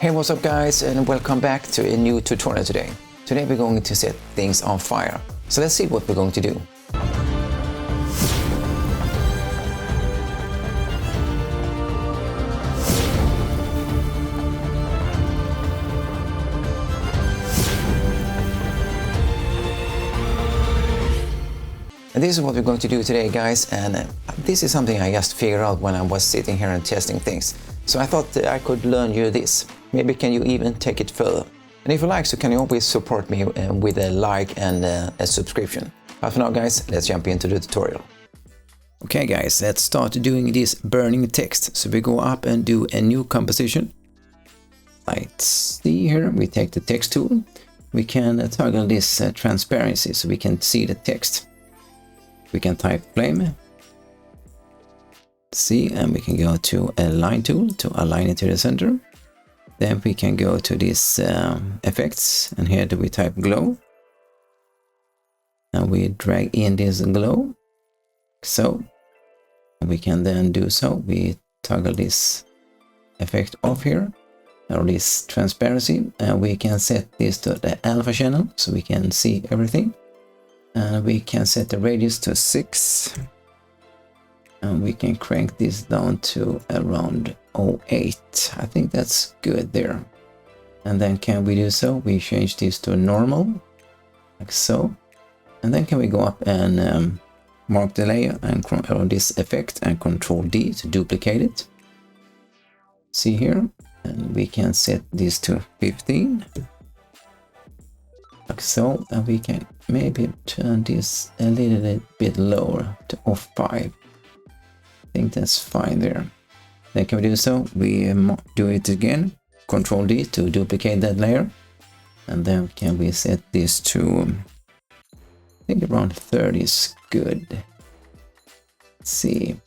Hey, what's up guys, and welcome back to a new tutorial today. Today we're going to set things on fire. So let's see what we're going to do. And this is what we're going to do today, guys, and this is something I just figured out when I was sitting here and testing things. So I thought that I could learn you this. Maybe can you even take it further? And if you like, so can you always support me with a like and a subscription. But for now, guys, let's jump into the tutorial. Okay, guys, let's start doing this burning text. So we go up and do a new composition. Let's see here, we take the text tool. We can toggle this transparency so we can see the text. We can type flame, see, and we can go to a line tool to align it to the center. Then we can go to this effects, and here do we type glow, and we drag in this glow, so we can then do so. We toggle this effect off here, or this transparency, and we can set this to the alpha channel so we can see everything. And we can set the radius to 6, and we can crank this down to around 0.8. I think that's good there. And then can we do so? We change this to normal, like so. And then can we go up and mark the layer and on this effect and Control D to duplicate it. See here, and we can set this to 15. Like so, and we can maybe turn this a little bit lower to 5. I think that's fine there. Then can we do so? We do it again, Control D to duplicate that layer, and then can we set this to, I think around 30 is good. Let's see,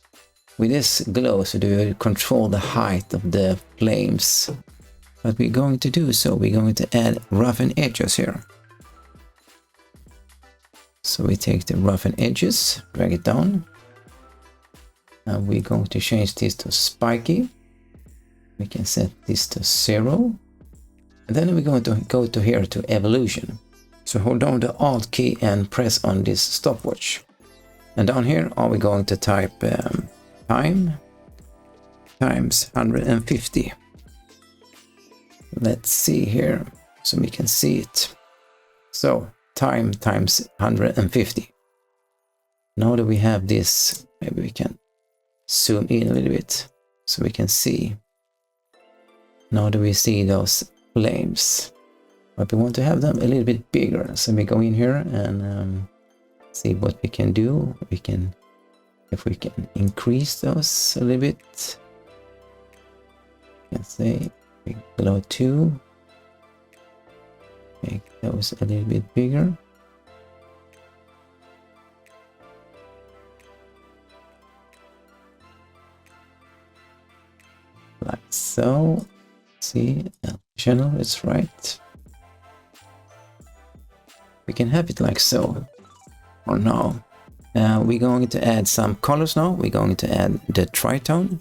with this glow, so do we control the height of the flames? But we're going to do so, we're going to add roughen edges here. So we take the roughen edges, drag it down, and we're going to change this to spiky. We can set this to 0, and then we're going to go to here to evolution. So hold down the Alt key and press on this stopwatch. And down here are we going to type time times 150. Let's see here so we can see it. So time times 150. Now that we have this, maybe we can zoom in a little bit so we can see. Now that we see those flames, but we want to have them a little bit bigger, so we go in here and see what we can do. We can, if we can increase those a little bit, let's say we below 2. Make those a little bit bigger. Like so. See, channel is right. We can have it like so. Or now. We're going to add some colors now. We're going to add the tritone.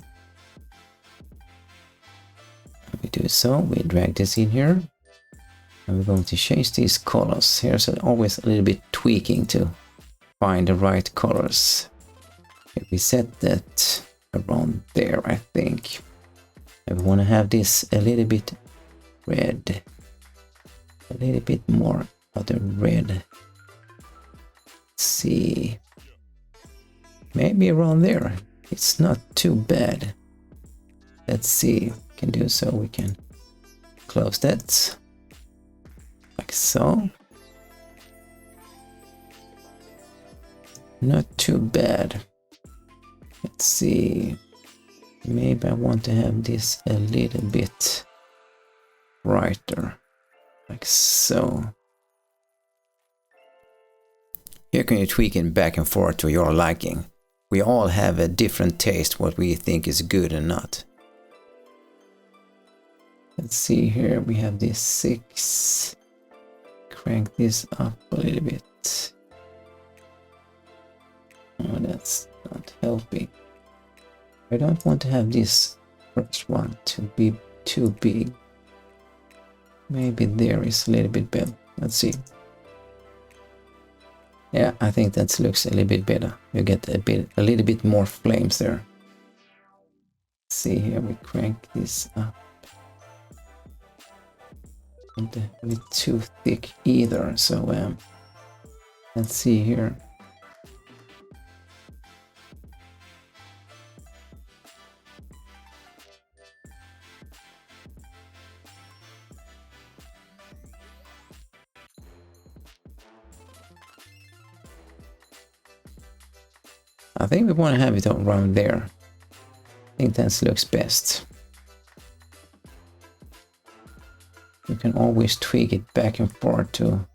We do so. We drag this in here. And we're going to change these colors here, so always a little bit tweaking to find the right colors. If we set that around there, I think. And we want to have this a little bit red, a little bit more of the red. Let's see, maybe around there. It's not too bad. Let's see, we can do so. We can close that. Like so. Not too bad. Let's see. Maybe I want to have this a little bit brighter. Like so. Here can you tweak it back and forth to your liking. We all have a different taste what we think is good and not. Let's see here, we have this 6. Crank this up a little bit. Oh, that's not helping. I don't want to have this first one to be too big. Maybe there is a little bit better. Let's see. Yeah, I think that looks a little bit better. You get a little bit more flames there. Let's see here, we crank this up. Don't have it too thick either, so let's see here. I think we want to have it around there. I think that looks best. You can always tweak it back and forth to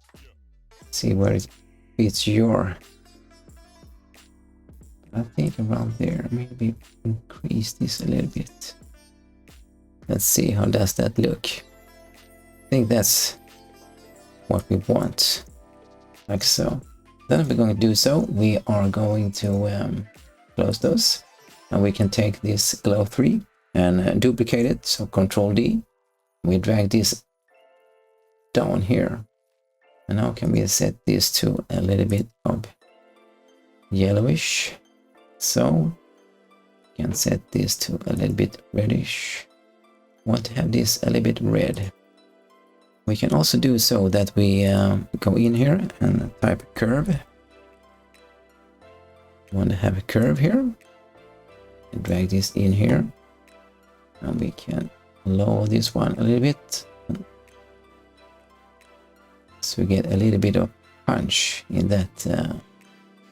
see where it fits your. I think around there, maybe increase this a little bit. Let's see, how does that look? I think that's what we want, like so. Then if we're going to do so, we are going to close those, and we can take this glow 3 and duplicate it. So Control D, we drag this down here, and now can we set this to a little bit of yellowish. So we can set this to a little bit reddish. Want to have this a little bit red. We can also do so that we go in here and type curve. Want to have a curve here. And drag this in here. And we can lower this one a little bit. So we get a little bit of punch in that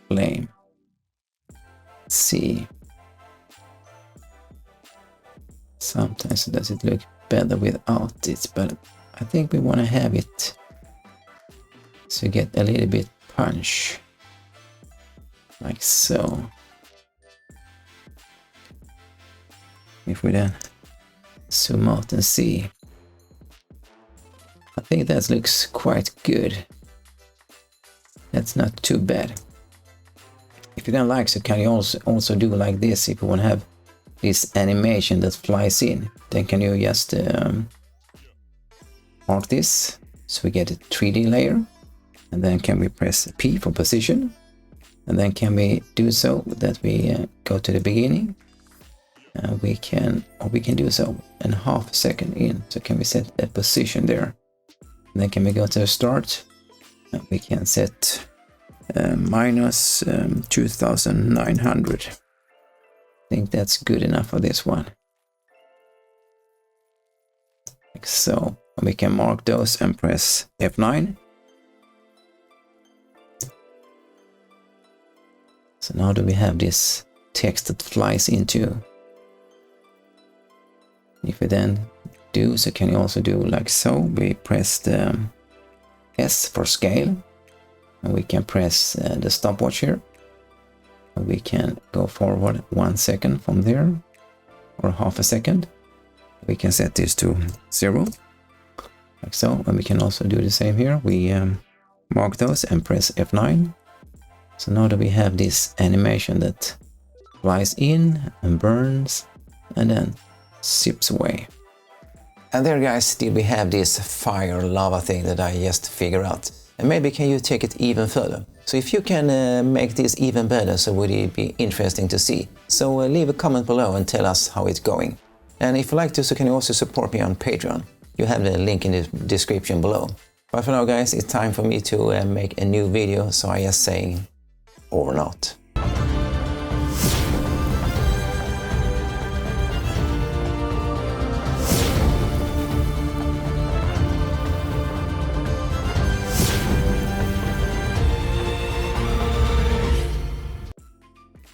flame. Let's see. Sometimes does it look better without it, but I think we want to have it so you get a little bit punch, like so. If we then zoom out and see, I think that looks quite good. That's not too bad. If you don't like, so can you also do like this. If you want to have this animation that flies in, then can you just mark this, so we get a 3D layer, and then can we press P for position, and then can we do so that we go to the beginning, and we can do so in half a second in. So can we set a position there, and then can we go to the start, and we can set minus 2900. I think that's good enough for this one, like so. We can mark those and press F9. So now do we have this text that flies into. If we then do, so can you also do like so. We press the S for scale, and we can press the stopwatch here. And we can go forward 1 second from there, or half a second. We can set this to 0. Like so, and we can also do the same here. We mark those and press F9. So now that we have this animation that flies in and burns and then zips away. And there, guys, did we have this fire lava thing that I just figured out. And maybe can you take it even further? So if you can make this even better, so would it be interesting to see. So leave a comment below and tell us how it's going. And if you like to, so can you also support me on Patreon. You have the link in the description below. But for now, guys, it's time for me to make a new video, so I just say over and out.